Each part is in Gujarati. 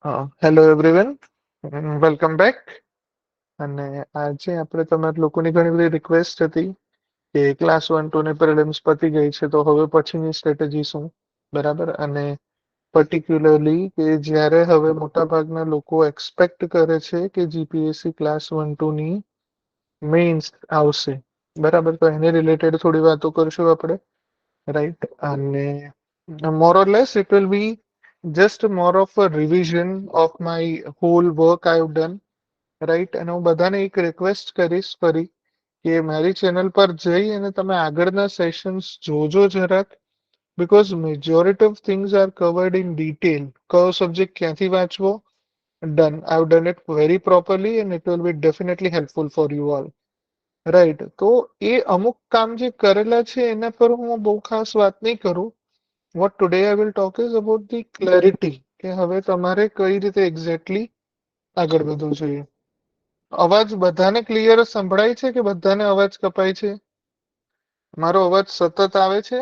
Hello everyone, welcome back. અને આજે આપણે તમારા લોકોની ઘણી બધી રિક્વેસ્ટ હતી કે ક્લાસ 1 2 ની પ્રિલિમ્સ પતી ગઈ છે, તો હવે પછીની સ્ટ્રેટેજી શું? બરાબર. અને પર્ટિક્યુલરલી કે જ્યારે હવે મોટાભાગના લોકો એક્સપેક્ટ કરે છે કે જીપીએસસી ક્લાસ 1 2 ની મેઇન્સ આવશે. બરાબર, તો એને રિલેટેડ થોડી વાતો કરશું આપણે, રાઈટ? અને more or less it will be just more of a revision of my whole work I've done, right? અને હું બધાને એક રિક્વેસ્ટ કરીશ ફરી કે મારી ચેનલ પર જઈ અને તમે આગળના સેશન્સ જોજો જરાક, because majority of things are covered in detail. કયો સબ્જેક્ટ ક્યાંથી વાંચવો, done. I done it very properly and it will be definitely helpful for you all, right? તો એ અમુક કામ જે કરેલા છે એના પર હું બહુ ખાસ વાત નહીં કરું. What today I will talk is about the clarity, કે હવે તમારે કઈ રીતે એક્ઝેક્ટલી આગળ વધવું જોઈએ. અવાજ બધાને ક્લિયર સંભળાય છે કે બધાને અવાજ કપાય છે? મારો અવાજ સતત આવે છે?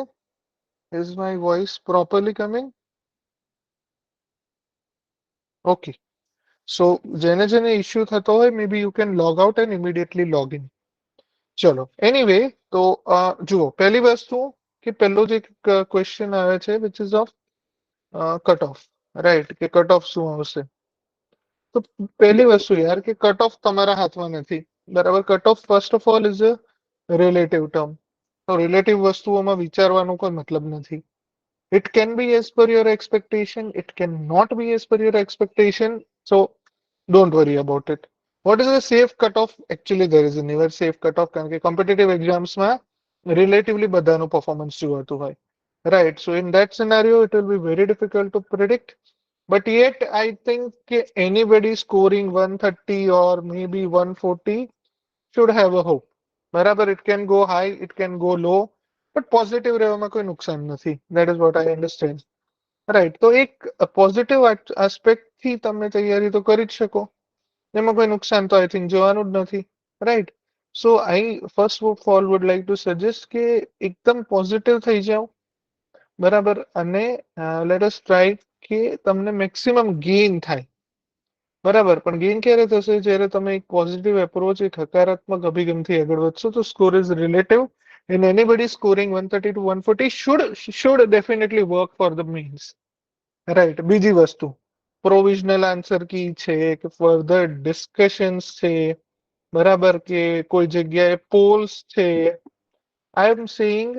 Is my voice properly coming? Okay. So જેને જેને ઇશ્યુ થતો હોય, may be you can log out and immediately log in. ચલો, એનીવે, તો જુઓ, પહેલી વસ્તુ કે પહેલો જે ક્વેશ્ચન આવે છે which ease of cut off, right? કે કટ ઓફ શું આવશે? તો પહેલી વસ્તુ યાર, કે કટ ઓફ તમારા હાથમાં નથી. બરાબર? Cut off first of all is a relative term. તો રિલેટિવ વસ્તુઓમાં વિચારવાનો કોઈ મતલબ નથી. It can be as per your expectation, it can not be as per your expectation. So don't worry about it. What is a safe cut off? Actually there is never safe cut off, કારણ કે કોમ્પિટિટિવ એક્ઝામ્સમાં રિલેટિવલી બધાનું પરફોર્મન્સ જોવાતું હોય, right? So in that scenario it will be very difficult to predict. But yet, I think anybody scoring 130 or maybe 140 should have a hope. બરાબર? It can go high, it can go low, but positive રહેવામાં કોઈ નુકસાન નથી. That is what I understand. Right? તો એક પોઝિટિવ આસ્પેક્ટ થી તમે તૈયારી તો કરી જ શકો, એમાં કોઈ નુકસાન તો આઈ થિંક જવાનું જ નથી, right? So I first of all would like to suggest કે એકદમ પોઝિટિવ થઈ જાઓ, બરાબર? અને લેટ અસ ટ્રાય કે તમને મેક્સિમમ ગેઇન થાય, બરાબર? પણ ગેઇન ક્યારે થશે? જ્યારે તમે એક પોઝિટિવ એપ્રોચ, એક હકારાત્મક અભિગમથી આગળ વધશો. તો score is relative, and anybody scoring 130 to 140 should definitely work for the means, right? બીજી વસ્તુ, પ્રોવિઝનલ આન્સર કી છે કે ફર્ધર ડિસ્કશન્સ છે, બરાબર? કે કોઈ જગ્યાએ પોલ્સ છે. I am saying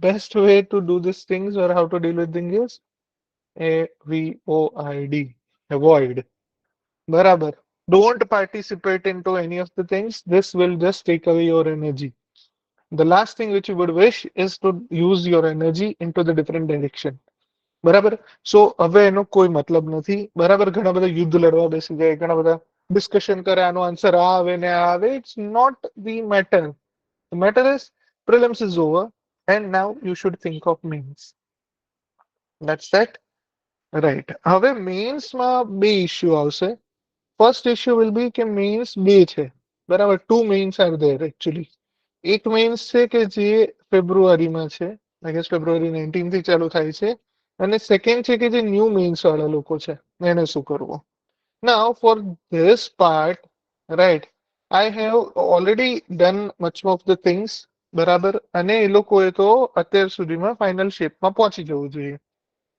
best way to do these things or how to deal with things is AVOID, avoid. બરાબર? Don't participate into any of the things. This will just take away your energy. The last thing which you would wish is to use your energy into the different direction. બરાબર? સો હવે એનો કોઈ મતલબ નથી. બરાબર? ઘણા બધા યુદ્ધ લડવા બેસી જાય, ઘણા બધા ડિસ્કશન કરે, આનો આન્સર આ આવે ને આ આવે. It's not the matter. The matter is prelims is over and now you should think of mains. That's that. Right. હવે મેઇન્સમાં બે ઇશ્યુ આવશે. ફર્સ્ટ ઇશ્યુ વિલ બી કે મેઇન્સ બે છે, બરાબર? Two mains are there actually. એક મેઇન્સ છે કે જે ફેબ્રુઆરીમાં છે, આઈ ગેસ ફેબ્રુઆરી 19 થી ચાલુ થાય છે. અને સેકન્ડ છે કે જે ન્યૂ મેઇન્સ વાળા લોકો છે, એને શું કરવું. Now for this part, right, I have already done much of the things, બરાબર? અને એ લોકોએ તો અત્યાર સુધીમાં ફાઇનલ શેપમાં પહોંચી જવું જોઈએ,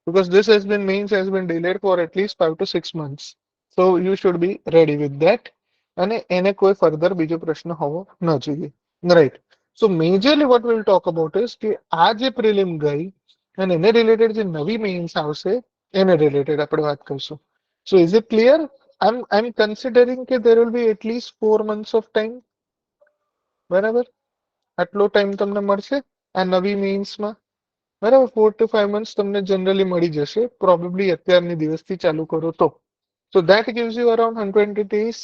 because this has been means has been delayed for at least 5 to 6 months. So you should be ready with that. અને એને કોઈ ફર્ધર બીજો પ્રશ્ન હોવો ન જોઈએ, right? So majorly what we'll talk about is કે આ જે પ્રિલિમ ગઈ અને એને રિલેટેડ જે નવી મેઇન્સ આવશે એને રિલેટેડ આપણે વાત કરશું. સો is it clear? I'm considering કે there will be at least 4 months of time. બરાબર? આટલો ટાઈમ તમને મળશે આ નવી મેઇન્સમાં, બરાબર? 4 to 5 months તમને જનરલી મળી જશે, પ્રોબેબલી અત્યારની દિવસથી ચાલુ કરો તો. So that gives you around 120 days.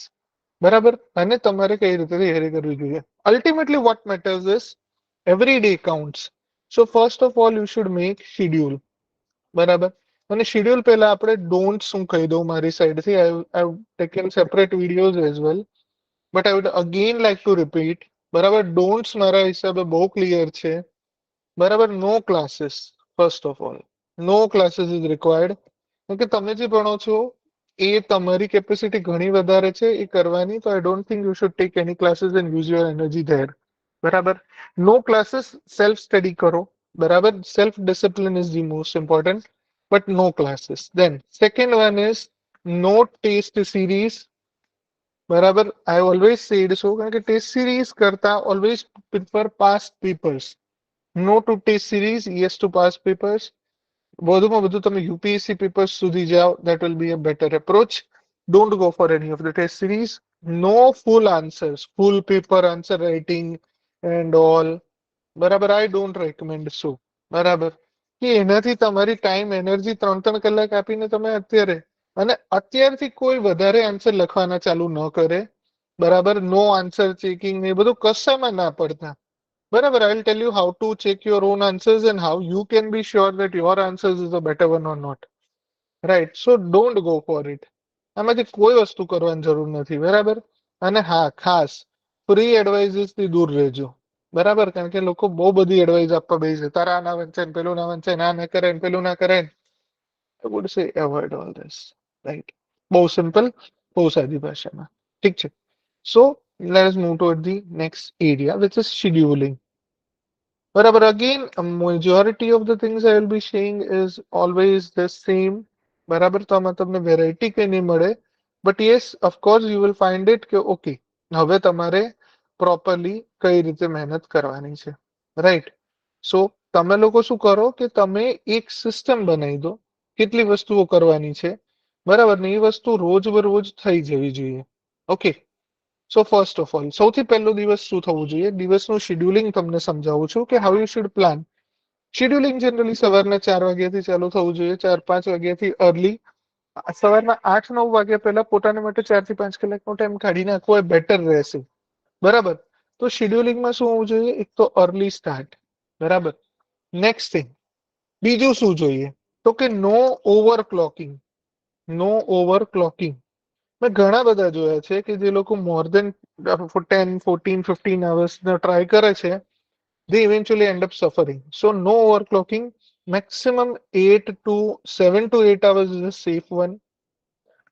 બરાબર? અને તમારે કઈ રીતે તૈયારી કરવી જોઈએ. Ultimately what matters is every day counts. So first of all you should make schedule. બરાબર? અને શેડ્યુલ પહેલા આપણે ડોન્ટ શું કહી દઉં મારી સાઈડથી. I taken separate videos as well, but I would again like to repeat. બરાબર? ડોન્ટ્સ મારા હિસાબે બહુ ક્લિયર છે. બરાબર? No classes. First of all no classes is required. કેમ કે તમે જે ભણો છો એ તમારી કેપેસિટી ઘણી વધારે છે એ કરવાની, તો I don't think you should take any classes and use your energy there. બરાબર, નો ક્લાસીસ, સેલ્ફ સ્ટડી કરો. બરાબર, self discipline is the most important, but no classes. Then second one is no test series. બરાબર, આઈ ઓલવેઝ સેડ સો, કારણ કે ટેસ્ટ સિરીઝ કરતા always prefer past papers. No to test series, yes to past papers. વધુમાં વધુ તમે યુપીએસસી પેપર્સ સુધી જાઓ, that will be a better approach. Don't go for any of the test series. No full answers, full paper answer writing and all. બરાબર, I don't recommend so. બરાબર, કે એનાથી તમારી ટાઈમ એનર્જી 3-3 કલાક આપીને તમે અત્યારે અને અત્યારથી કોઈ વધારે આન્સર લખવાના ચાલુ ન કરે. બરાબર, નો આન્સર ચેકિંગ ને એ બધું કશામાં ના પડતા. Barabar, I'll tell you how to check your own answers and how you can be sure that your answers is a better one or not. Right? So don't go for it. આમાંથી કોઈ વસ્તુ કરવાની જરૂર નથી. બરાબર, અને હા, ખાસ ફ્રી એડવાઇઝીસ થી દૂર રહેજો. બરાબર, કારણ કે લોકો બહુ બધી એડવાઇસ આપવા બેસે, તારા આ ના વંચાય, પેલું ના વંચાય, ના ના કરે, પેલું ના કરે. I would say avoid all this. Right? બહુ સિમ્પલ, બહુ સાદી ભાષામાં. ઠીક છે. So let us move toward the next area, which is scheduling. But again, a majority of the things I will be saying is always the same. બરાબર, તો આમાં તમને વેરાયટી કઈ નહીં મળે. But yes, of course you will find it કે ઓકે, હવે તમારે પ્રોપરલી કઈ રીતે મહેનત કરવાની છે. રાઈટ? સો તમે લોકો શું કરો કે તમે એક સિસ્ટમ બનાવી દો કેટલી વસ્તુઓ કરવાની છે. બરાબર ને, એ વસ્તુ રોજ બરોજ થઈ જવી જોઈએ. Okay, so first of all, સૌથી પહેલો દિવસ શું થવું જોઈએ, દિવસનું શેડ્યુલિંગ તમને સમજાવું છું કે how you should plan. Scheduling generally સવારના 4 વાગ્યાથી ચાલુ થવું જોઈએ, 4-5 વાગ્યાથી અર્લી. સવારના 8-9 વાગ્યા પહેલા પોતાના માટે 4 થી 5 કલાકનો ટાઈમ કાઢી નાખવો એ બેટર રહેશે. બરાબર, તો શેડ્યુલિંગમાં શું હોવું જોઈએ, એક તો અર્લી સ્ટાર્ટ. બરાબર, નેક્સ્ટ થિંગ, બીજું શું જોઈએ, તો કે નો ઓવર ક્લોકિંગ. નો ઓવર ક્લોકિંગ. મેં ઘણા બધા જોયા છે કે જે લોકો મોર દેન 10, 14, 15 hours ટ્રાય કરે છે, they eventually end up suffering. So no overclocking. Maximum 7 to 8 hours is a safe one.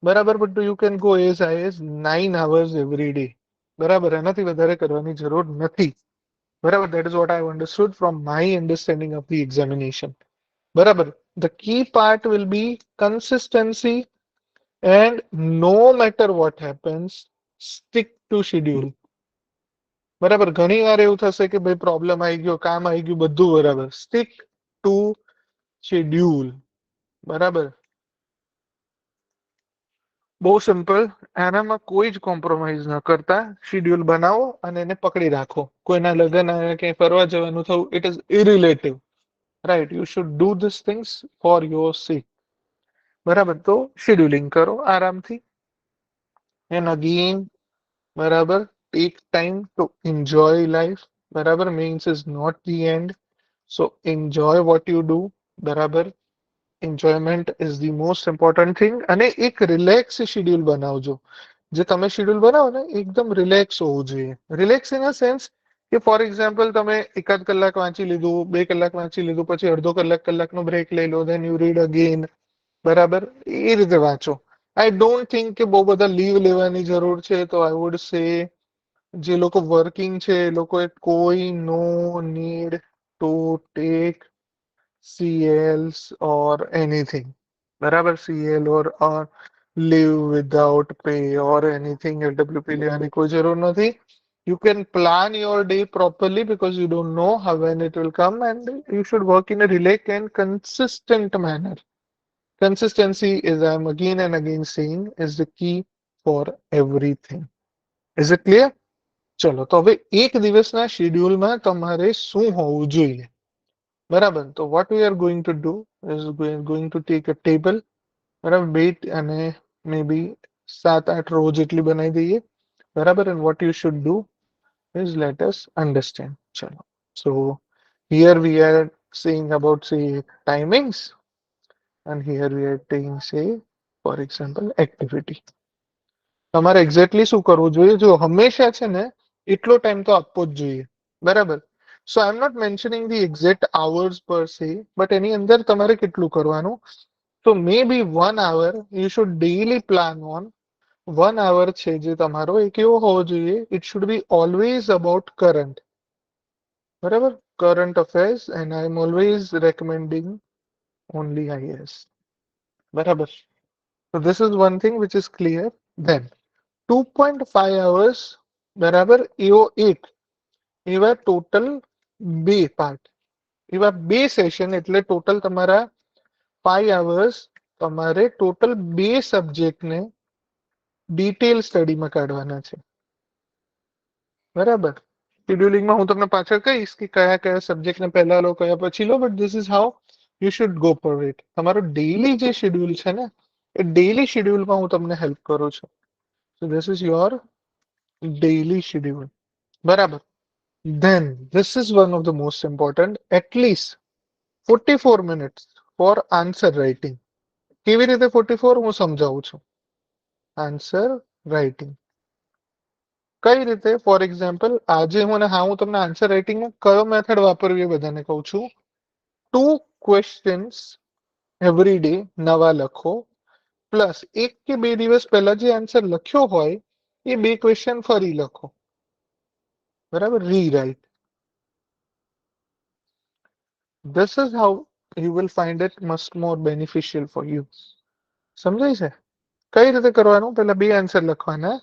બરાબર, but you can go as high as 9 hours every day. બરાબર, એનાથી વધારે કરવાની જરૂર નથી. બરાબર, that is what I have understood from my understanding of the examination. બરાબર, the key part will be consistency. And no matter what happens, stick to schedule. બરાબર, ઘણી વાર એવું થશે કે ભાઈ પ્રોબ્લેમ આવી ગયો, કામ આવી ગયું, બધું બરાબર. Stick to schedule. બરાબર, બહુ સિમ્પલ. આનામાં કોઈ જ કોમ્પ્રોમાઇઝ ન કરતા શેડ્યુલ બનાવો અને એને પકડી રાખો. કોઈના લગ્ન આવે, ક્યાંય ફરવા જવાનું થવું, it is irrelevant. Right? You should do this things for your sake. બરાબર, તો શેડ્યુલિંગ કરો આરામથી. એન્ડ અગેન, બરાબર, take time to enjoy life. બરાબર, means is not the end. So enjoy what you do. બરાબર, enjoyment is the most important thing. અને એક રિલેક્સ શેડ્યુલ બનાવજો. જે તમે શેડ્યુલ બનાવો ને, એકદમ રિલેક્સ હોવું જોઈએ. રિલેક્સ ઇન અ સેન્સ કે ફોર એક્ઝામ્પલ તમે એકાદ કલાક વાંચી લીધું, 2 કલાક વાંચી લીધું, પછી અડધો કલાકનો બ્રેક લઈ લો, then you read again. બરાબર, એ રીતે વાંચો. આઈ ડોન્ટ થિંક કે બહુ બધા લીવ લેવાની જરૂર છે. તો આઈ વુડ સે જે લોકો વર્કિંગ છે એ લોકોએ કોઈ no need to take CLs or anything. બરાબર, CL or leave without pay or anything, LWP લેવાની કોઈ જરૂર નથી. You can plan your day properly because you don't know how when it will come, and you should work in a relaxed and consistent manner. Consistency is, I am again and again saying, is the key for everything. Is it clear? ચલો, તો હવે એક દિવસના શેડ્યુલમાં તમારે શું હોવું જોઈએ. બરાબર, તો what we are going to do is we are going to take a table. બરાબર, બેટ અને maybe 7-8 row જેટલી બનાવી દઈએ. બરાબર, and what you should do is let us understand. ચલો, so here we are saying about, say, timings, and here we are taking, say, for example, activity. તમારે એક્ઝેક્ટલી શું કરવું જોઈએ, જો હંમેશા છે ને એટલો ટાઈમ તો આપવો જ જોઈએ. બરાબર, so I am not mentioning the exact hours per se, but એની અંદર તમારે કેટલું કરવાનું, So maybe 1 hour you should daily plan on 1 hour છે જે તમારો એ કેવો હોવો જોઈએ? It should be always about current. બરાબર? Current affairs and I am always recommending only IAS. બરાબર? So this is one thing which is clear. Then 2.5 hours બરાબર એવો એક એવા ટોટલ બે પાર્ટ એવા બે સેશન એટલે ટોટલ તમારા 5 hours તમારે ટોટલ બે સબ્જેક્ટને ડિટેલ સ્ટડીમાં કાઢવાના છે બરાબર શેડ્યુલિંગમાં હું તમને પાછળ કહીશ કે કયા કયા સબ્જેક્ટને પહેલા લો કયા પછી લો but this is how you should go for it તમારો ડેઈલી જે શેડ્યુલ છે ને એ ડેઈલી શેડ્યુલમાં હું તમને હેલ્પ કરું છું so this is your daily schedule બરાબર then this is one of the most important at least 44 minutes for answer writing કેવી રીતે 44 હું સમજાવું છું આન્સર રાઇટિંગ કઈ રીતે ફોર એક્ઝામ્પલ આજે હું તમને આન્સર રાઇટિંગનો કયો મેથડ વાપરવી એ બધાને કહું છું 2 ક્વેશ્ચન્સ એવરી ડે નવા લખો પ્લસ 1 કે 2 દિવસ પહેલા જે આન્સર લખ્યો હોય એ 2 ક્વેશ્ચન ફરી લખો બરાબર rewrite this is how you will find it much more beneficial for you સમજાય છે કઈ રીતે કરવાનું પહેલા 2 આન્સર લખવાના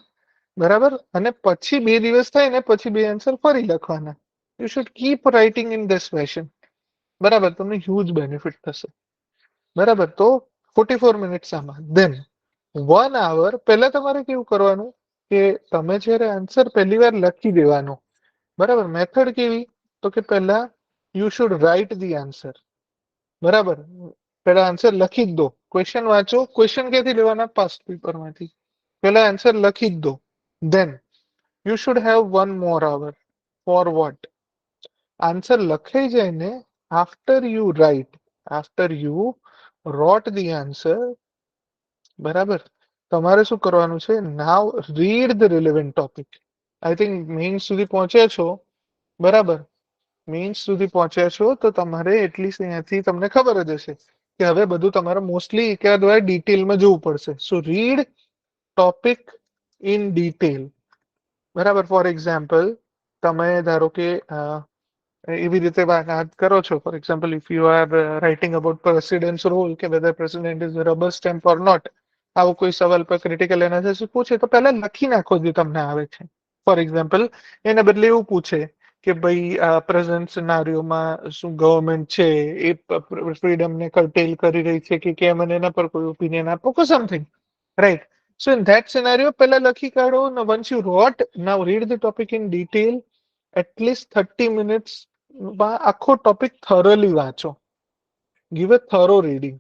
બરાબર અને પછી 2 દિવસ થાય ને પછી 2 આન્સર ફરી લખવાના you should keep writing in this fashion બરાબર તમને હ્યુજ બેનિફિટ થશે બરાબર તો 44 મિનિટ્સ આમાં ધેન 1 hour પહેલા તમારે કેવું કરવાનું કે તમે જ્યારે આન્સર પહેલી વાર લખી દેવાનો બરાબર મેથડ કેવી તો કે પહેલા you should write the answer બરાબર પહેલા આન્સર લખી જ દો ક્વેશ્ચન વાંચો ક્વેશ્ચન ક્યાંથી લેવાના પાસ્ટ પેપરમાંથી પહેલા આન્સર લખી જ દો then you should have one more hour for what answer લખાઈ જાય ને after you wrote the answer બરાબર તમારે શું કરવાનું છે now read the relevant topic I think mains સુધી પહોંચ્યા છો બરાબર મેઇન્સ સુધી પહોંચ્યા છો તો તમારે એટલીસ્ટ અહીંયાથી તમને ખબર જ હશે કે હવે બધું તમારે મોસ્ટલી એકાદ વાર ડિટેલમાં જોવું પડશે so read topic in detail બરાબર ફોર એક્ઝામ્પલ તમે ધારો કે એવી રીતે વાત કરો છો for example if you are writing about president's role કે whether president is rubber stamp or not આવો કોઈ સવાલ પર ક્રિટિકલ એનાલિસિસ પૂછે તો પહેલા લખી નાખો જે તમને આવે છે ફોર એક્ઝામ્પલ એને બદલે એવું પૂછે કે ભાઈ પ્રેઝન્ટ સિનારીઓમાં શું ગવર્મેન્ટ છે એ ફ્રીડમને કર્ટેલ કરી રહી છે કે કેમ અને એના પર કોઈ ઓપિનિયન આપો કે something right So in that scenario, પહેલા લખી કાઢો. Now once you wrote, now read the topic in detail. At least 30 minutes માં આખો ટોપિક thoroughly વાંચો. Give a thorough reading.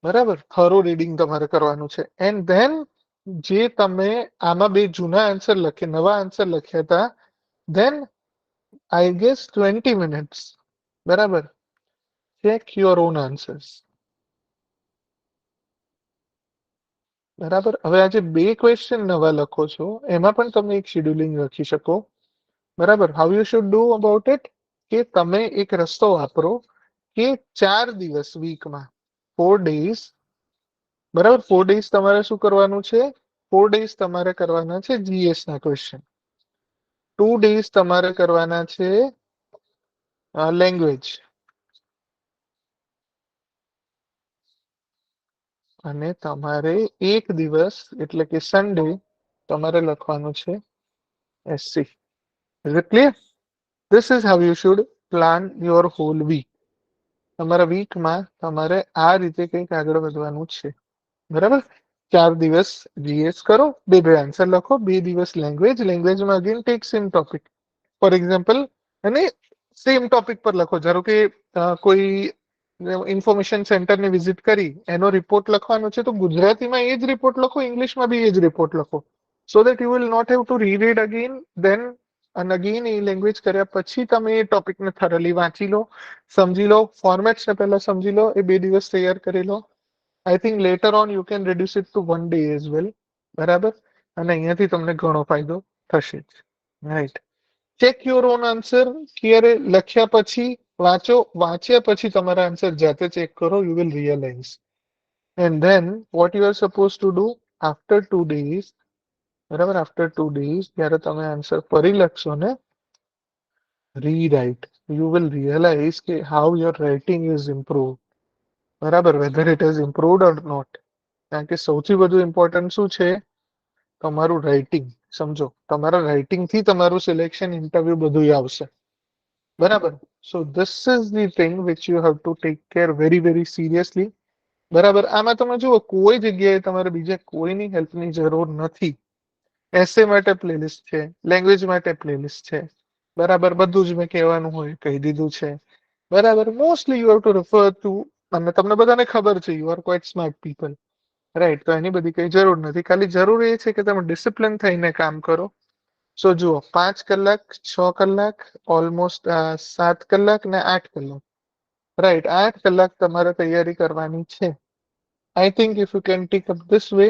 બરાબર thorough reading તમારે કરવાનું છે. And then જે તમે આમાં બે જૂના આન્સર લખે નવા આન્સર લખ્યા હતા then I guess 20 minutes બરાબર check your own answers. બરાબર હવે આજે બે ક્વેશ્ચન નવા લખો છો એમાં પણ તમે એક શેડ્યુલિંગ લખી શકો બરાબર how you should do about it કે તમે એક રસ્તો વાપરો કે 4 દિવસ વીકમાં 4 ડેઝ બરાબર 4 ડેઝ તમારે શું કરવાનું છે 4 ડેઝ તમારે કરવાના છે જીએસ ના ક્વેશ્ચન 2 ડેઝ તમારે કરવાના છે લેંગ્વેજ અને તમારે એક દિવસ એટલે કે સન્ડે તમારે લખવાનું છે SC Is it clear? This is how you should plan your whole week. તમારા વીકમાં તમારે આ રીતે કંઈક આગળ વધવાનું છે બરાબર 4 દિવસ જીએસ કરો બે આન્સર લખો 2 દિવસ લેંગ્વેજમાં again take same topic for example અને સેમ ટોપિક પર લખો ધારો કે કોઈ ઇન્ફોર્મેશન સેન્ટરને વિઝિટ કરી એનો રિપોર્ટ લખવાનો છે તો ગુજરાતીમાં એ જ રિપોર્ટ લખો ઇંગ્લિશમાં બી એ જ રિપોર્ટ લખો so that you will not have to read it again then અને અગેન એ લેંગ્વેજ કર્યા પછી તમે એ ટોપિકને થરલી વાંચી લો સમજી લો ફોર્મેટ્સને પહેલા સમજી લો એ 2 દિવસ તૈયાર કરી લો I think later on you can reduce it to 1 day as well બરાબર અને અહીંયાથી તમને ઘણો ફાયદો થશે જ right check your own answer ક્યારે લખ્યા પછી વાંચો, વાંચ્યા પછી તમારા આન્સર જાતે ચેક કરો, you will realise. And then what you are suppose to do after 2 days, બરાબર, આફ્ટર 2 days જ્યારે તમે આન્સર ફરી લખશો ને, rewrite. You will realize કે how your writing is improved. બરાબર, whether it is improved or not. કારણ કે સૌથી વધુ ઇમ્પોર્ટન્ટ શું છે? તમારું રાઇટિંગ. સમજો, તમારા રાઇટિંગ થી તમારું સિલેક્શન, ઇન્ટરવ્યુ બધું આવશે. બરાબર. સો this is the thing which you have to take care very very seriously. બરાબર. આમાં તમે જુઓ, કોઈ જગ્યાએ તમારે બીજા કોઈની હેલ્પની જરૂર નથી. એસે માટે પ્લેલિસ્ટ છે, લેંગ્વેજ માટે પ્લેલિસ્ટ છે. બરાબર, બધું જ મેં કહેવાનું હોય કહી દીધું છે. બરાબર. Mostly you have to refer to, અને તમને બધાને ખબર છે, you are quite smart people, right? તો એની બધી કઈ જરૂર નથી. ખાલી જરૂર એ છે કે તમે ડિસિપ્લિન થઈને કામ કરો. સો જુઓ, 5 કલાક, 6 કલાક, ઓલમોસ્ટ 7 કલાક ને 8 કલાક, રાઈટ? 8 કલાક તમારે તૈયારી કરવાની છે. I think if you can take up this way,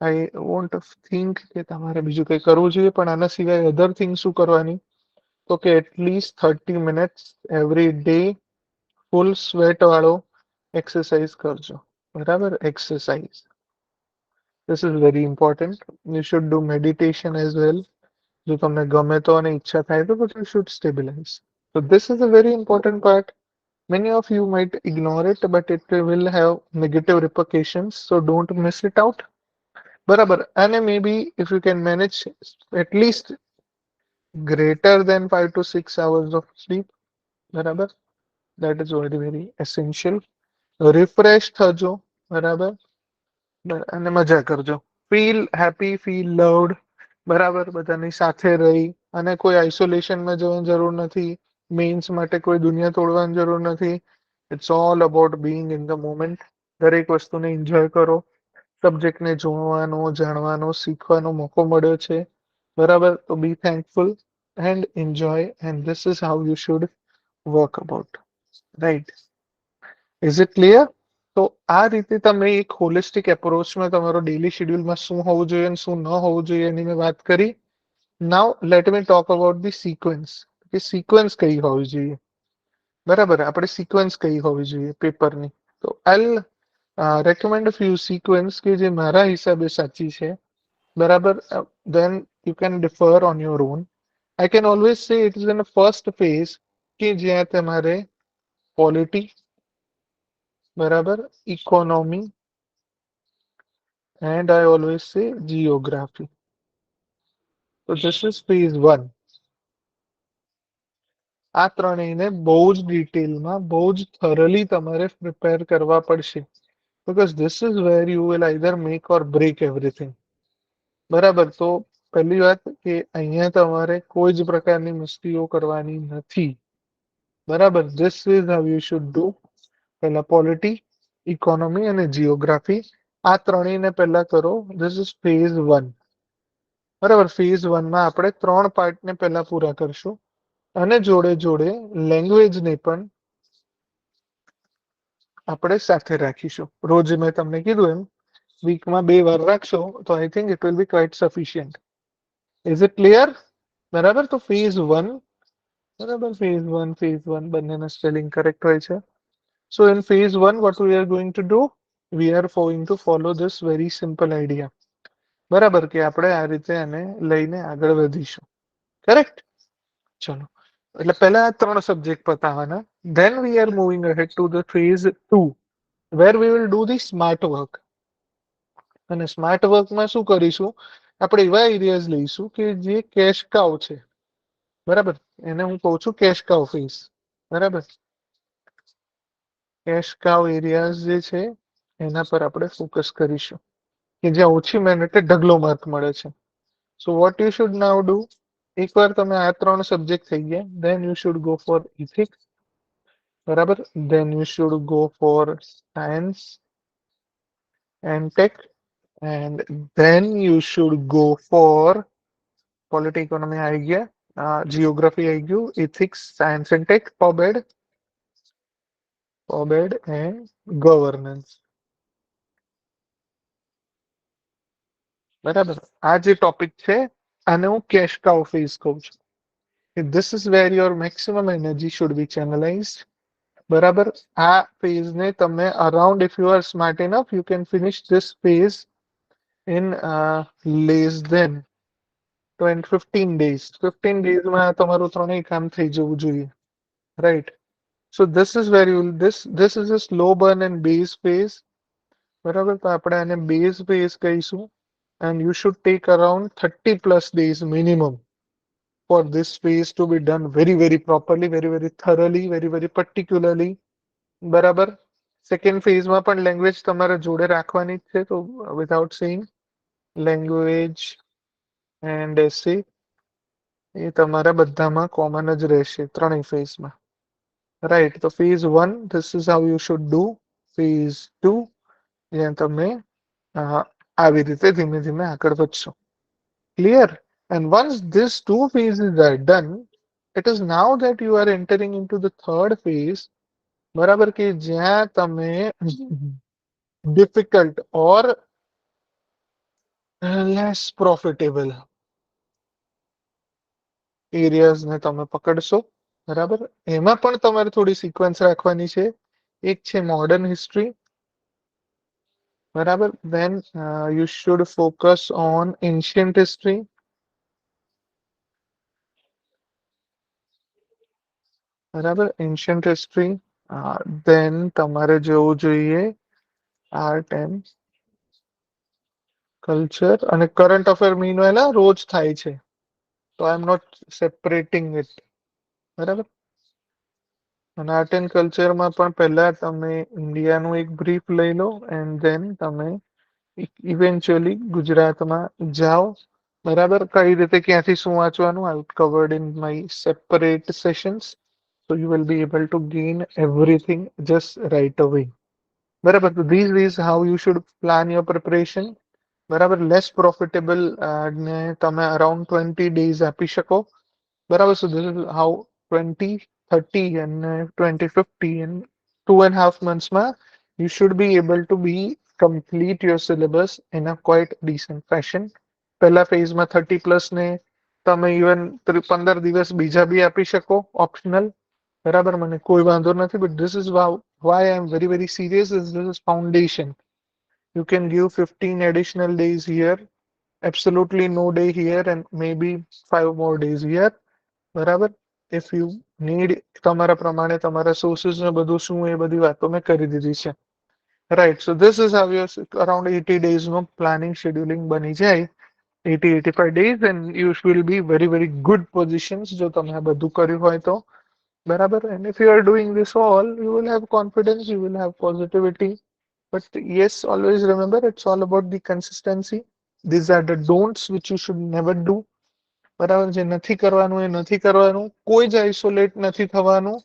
I want think કે તમારે બીજું કંઈ કરવું જોઈએ. પણ આના સિવાય અધર થિંગ શું કરવાની? તો કે એટલીસ્ટ 30 મિનિટ્સ એવરી ડે ફૂલ સ્વેટ વાળો એક્સરસાઇઝ કરજો. બરાબર, exercise. This is very important. You should do meditation as well. જો તમને ગમે તો અને ઈચ્છા થાય તો, but you should stabilize. So this is a very important part. Many of you might ignore it, but it will have negative repercussions. So don't miss it out. બરાબર. અને maybe if you can manage at least greater than 5 to 6 hours of sleep, બરાબર, that is very very essential. Refresh થજો. બરાબર. અને મજા કરજો. Feel happy, feel loved. બરાબર, બધાની સાથે રહી. અને કોઈ આઇસોલેશનમાં જવાની જરૂર નથી. મેઇન્સ માટે કોઈ દુનિયા તોડવાની જરૂર નથી. It's all about being in the moment. દરેક વસ્તુને એન્જોય કરો. સબ્જેક્ટને જોવાનો, જાણવાનો, શીખવાનો મોકો મળ્યો છે. બરાબર, તો be thankful and enjoy, and this is how you should work about, right? Is it clear? તો આ રીતે તમે એક હોલિસ્ટિક એપ્રોચમાં તમારો ડેલી શેડ્યુલમાં શું હોવું જોઈએ અને શું ન હોવું જોઈએ એની મેં વાત કરી. Now let me talk about the sequence, કે સિક્વન્સ કઈ હોવી જોઈએ. બરાબર, આપણે સિક્વન્સ કઈ હોવી જોઈએ પેપરની. તો આઈ રેકમેન્ડ ફ્યુ સિક્વન્સ કે જે મારા હિસાબે સાચી છે. બરાબર. Then you can differ on your own. I can always say it is in first phase, કે જ્યાં તમારે પોલિટી, બરાબર, economy, and I always say geography. So this is phase 1. આ ત્રણેયને બહુ જ ડિટેલમાં, બહુ જ thoroughly તમારે પ્રિપેર કરવા પડશે. Because this is where you will either make or break everything. બરાબર. તો પહેલી વાત કે અહીંયા તમારે કોઈ જ પ્રકારની મસ્તીઓ કરવાની નથી. બરાબર. This is how you should do. પહેલા પોલિટી, ઇકોનોમી અને જીઓગ્રાફી, આ ત્રણેયને પહેલા કરો. This is phase 1. બરાબર. ફેઝ 1માં આપણે 3 પાર્ટને પહેલા પૂરા કરશું, અને જોડે જોડે લેંગ્વેજને પણ આપણે સાથે રાખીશું. રોજ મેં તમને કીધું એમ વીકમાં 2 વાર રાખશો તો I think it will B quite sufficient. Is it clear? બરાબર. તો ફેઝ 1, બરાબર, ફેઝ 1 બંનેના સ્પેલિંગ કરેક્ટ હોય છે. સો in phase 1 what we are going to do, we are going to follow this very simple idea. બરાબર, કે આપણે આ રીતે આને લઈને આગળ વધીશું. કરેક્ટ? ચલો, એટલે પહેલા આ 3 સબ્જેક્ટ પતાવવાના. Then we are moving ahead to the phase 2, where we will do the smart work. અને સ્માર્ટ વર્કમાં શું કરીશું? આપણે એવા એરિયાઝ લઈશું કે જે કેશ કાઉ છે. બરાબર, એને હું કહું છું કેશ કાઉ ફેઝ. બરાબર, કેશ કાઉ એરિયાઝ જે છે એના પર આપણે ફોકસ કરીશું, કે જ્યાં ઓછી મહેનતે ઢગલો માર્ક મળે છે. So what you should now do, એકવાર તમે આ 3 સબ્જેક્ટ થઈ ગયા, then you should go for ethics. બરાબર. Then you should go for science and tech, and then you should go for polity, economy આવી ગયા, જીઓગ્રાફી આવી ગયું, ઇથિક્સ, સાયન્સ એન્ડ ટેક, પોબેડ એન્ડ ગવર્નન્સ. બરાબર. આ જે ટોપિક છે આને હું કેશ કાઉ ફેઝ કહું છું. This is where your maximum energy should be channelized. બરાબર આ phase ને તમે around, if you are smart enough, you can finish this phase in less than 20 15 days. 15 days માં તમારું ત્રણેય કામ થઈ જવું જોઈએ. Right. So this is where you will, this is a slow burn and base phase. બરાબર તો આપણે આને base phase કહીશું. And you should take around 30 plus days minimum for this phase to be done very, very properly, very, very thoroughly, very, very particularly. બરાબર સેકન્ડ ફેઝમાં પણ લેંગ્વેજ તમારે જોડે રાખવાની જ છે. તો વિધાઉટ સેઇંગ લેંગ્વેજ એન્ડ એસે એ તમારા બધામાં કોમન જ રહેશે ત્રણેય ફેઝમાં. રાઈટ તો phase 1 this is how you should do. Phase 2 જ્યાં તમે આવી રીતે ધીમે ધીમે આગળ વધશો. Clear? And once these two phases are done, it is now that you are entering into the third phase. બરાબર કે જ્યાં તમે difficult or less profitable areas ને તમે પકડશો. બરાબર એમાં પણ તમારે થોડી સિક્વન્સ રાખવાની છે. એક છે મોડર્ન હિસ્ટ્રી. બરાબર then you should focus on ancient history. બરાબર એન્શિયન્ટ હિસ્ટ્રી. then તમારે જોવું જોઈએ આર્ટ એન્ડ કલ્ચર અને કરંટ અફેર મીનવાઇલ રોજ થાય છે. તો આઈ એમ નોટ સેપરેટિંગ ઇટ. બરાબર અને આર્ટ એન્ડ કલ્ચરમાં પણ પહેલા તમે ઇન્ડિયાનું એક બ્રીફ લઈ લો એન્ડ ધેન તમે ઇવેન્ચ્યુઅલી ગુજરાતમાં જાઓ. બરાબર કઈ રીતે ક્યાંથી શું વાંચવાનું I covered in my separate sessions. So you will be able to gain everything just right away. બરાબર તો this is how you should plan your preparation. બરાબર લેસ પ્રોફિટેબલ ને તમે અરાઉન્ડ 20 days આપી શકો. બરાબર so this is how 20 30 and 20 50 and 2.5 months માં you should be able to be complete your syllabus in a quite decent fashion. પહેલા ફેઝમાં 30 પ્લસ ને તમે ઇવન 15 દિવસ બીજા બી આપી શકો ઓપ્શનલ. બરાબર મને કોઈ વાંધો નથી but this is why I am very very serious is this is foundation. You can give 15 additional days here, absolutely no day here, and maybe 5 more days here. બરાબર if you need તમારા પ્રમાણે તમારા સોર્સિસ ને બધું શું એ બધી વાતો મેં કરી દીધી છે. Right so this is how your around 80 days નો પ્લાનિંગ શેડ્યુલિંગ બની જાય. 80-85 days and you will be very very good positions જો તમે આ બધું કર્યું હોય તો. બરાબર and if you are doing this all you will have confidence, you will have positivity. But yes, always remember it's all about the consistency. These are the don'ts which you should never do. બરાબર જે નથી કરવાનું એ નથી કરવાનું. કોઈ જ આઇસોલેટ નથી થવાનું.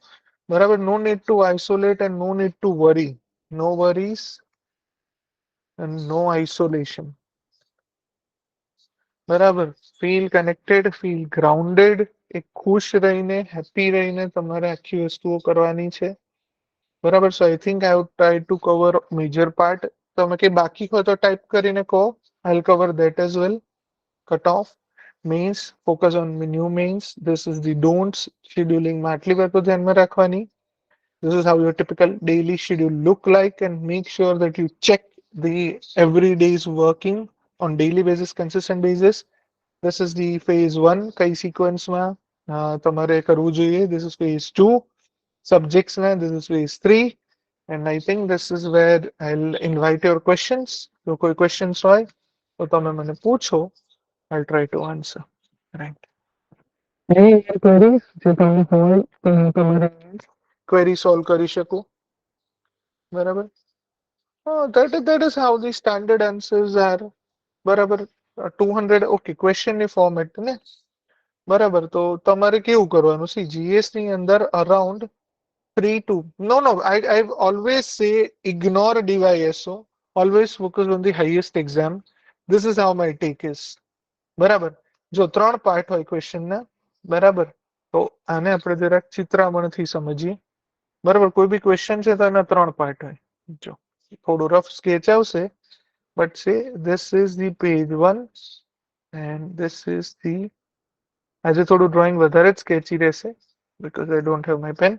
બરાબર no need to isolate and no need to worry. No worries and no isolation. બરાબર feel connected, feel grounded. એક ખુશ રહીને હેપી રહીને તમારે આખી વસ્તુઓ કરવાની છે. બરાબર so I think I would try to cover major part. તમે કે બાકી હોય તો ટાઈપ કરીને કહો. I'll cover that as well. Cut off means focus on new means. This is the don'ts. Scheduling માં આટલી વાતો ધ્યાનમાં રાખવાની. This is how your typical daily schedule look like and make sure that you check the every day's working on daily basis, consistent basis. This is the phase 1 કઈ સિક્વન્સમાં તમારે કરવું જોઈએ. This is phase 2 subjects ના. This is phase 3 and I think this is where I'll invite your questions. જો કોઈ questions હોય તો તમે મને પૂછો. I'll try to answer. Right. Any other queries જે તમને હોય તો હું તમારા query solve કરી શકું. બરાબર that is how the standard answers are. બરાબર 200 okay question ની ફોર્મેટ ને. બરાબર તો તમારે કેવું કરવાનું સી જીએસ ની અંદર around 3 to no I always say ignore DYSO, always focus on the highest exam. This is how my take is. બરાબર જો ત્રણ પાર્ટ હોય ક્વેશ્ચન ના. બરાબર તો આને આપણે જરાક ચિત્રામણથી સમજીએ. બરાબર કોઈ બી ક્વેશ્ચન છે તો એના ત્રણ પાર્ટ હોય. જો થોડું રફ સ્કેચ આવશે but say this is the page 1 and this is the આજે થોડું ડ્રોઈંગ વધારે જ સ્કેચી રહેશે because I don't have my pen.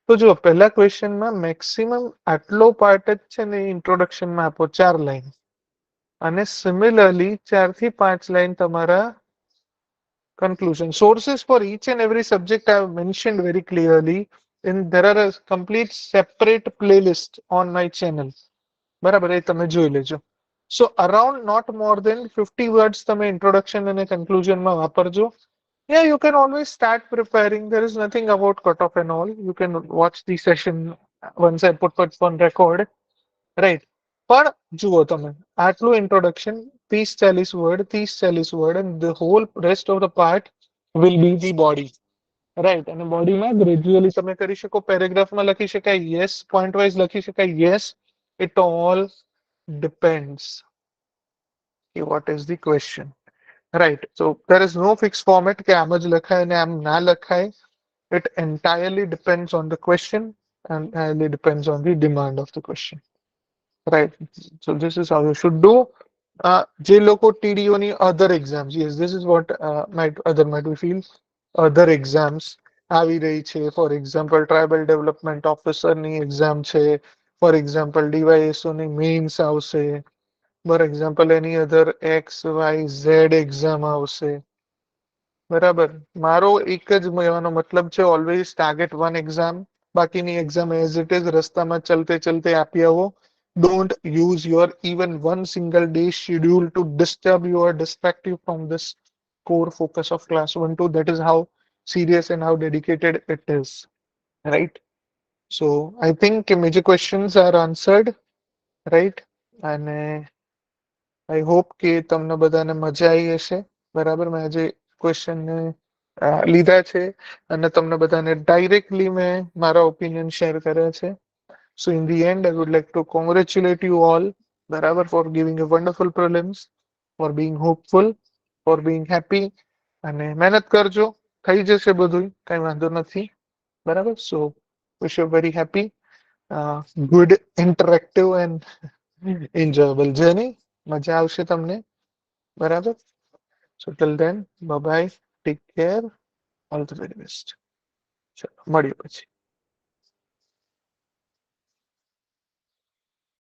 તો જો પહેલા ક્વેશ્ચનમાં મેક્સિમમ આટલો પાર્ટ જ છે ને ઇન્ટ્રોડક્શનમાં આપો 4 લાઈન અને સિમિલરલી 4 થી 5 લાઈન તમારા conclusion. Sources for each and every subject I have mentioned very clearly. And there are a complete separate playlist on my channel. બરાબર એ તમે જોઈ લેજો. So around not more than 50 words તમે introduction અને conclusion માં વાપરજો. Yeah, you can always start preparing. There is nothing about cutoff and all. You can watch the session once I put it on record. Right. પણ જુઓ તમે આટલું introduction 30-40 word 30-40 word and the whole rest of the part will be the body. Right અને બોડીમાં ગ્રેજ્યુઅલી તમે કરી શકો પેરેગ્રાફમાં લખી શકાય યસ પોઈન્ટ વાઇઝ લખી શકાય યસ ઇટ ઓલ ડિપેન્ડ્સ કે what is the question right so there is no fix format કે આમ જ લખાય અને આમ ના લખાય it entirely depends on the question and entirely depends on the demand of the question. Right. So this is how you should do. જે લોકો TDO ની other exams, yes, this is what might we feel. Other exams આવી રહી છે. For example, tribal development officer ની exam છે. For example, DYSO ની mains આવશે. For example, any other XYZ exam આવશે. બરાબર મારો એક જ કહેવાનો મતલબ છે ઓલવેઝ ટાર્ગેટ વન એક્ઝામ બાકીની એક્ઝામ એઝ ઇટ ઇઝ રસ્તામાં ચલતે ચલતે આપી આવો. Don't use your even one single day schedule to disturb you or distract you from this core focus of class 1 2. That is how serious and how dedicated it is. Right. So I think major questions are answered. Right. And I hope કે તમને બધાને મજા આવી હશે. બરાબર મેં આજે ક્વેશ્ચન લીધા છે અને તમને બધાને ડાયરેક્ટલી મેં મારા ઓપિનિયન શેર કર્યા છે. So in the end, I would like to congratulate you all, બરાબર, for giving a wonderful prelims, for being hopeful, for being happy. અને મહેનત કરજો થઈ જશે બધું કઈ વાંધો નથી બરાબર. So wish you very happy, good, interactive and enjoyable journey. મજા આવશે તમને બરાબર. So till then, bye bye, take care, all the very best. ચલો મળીએ પછી.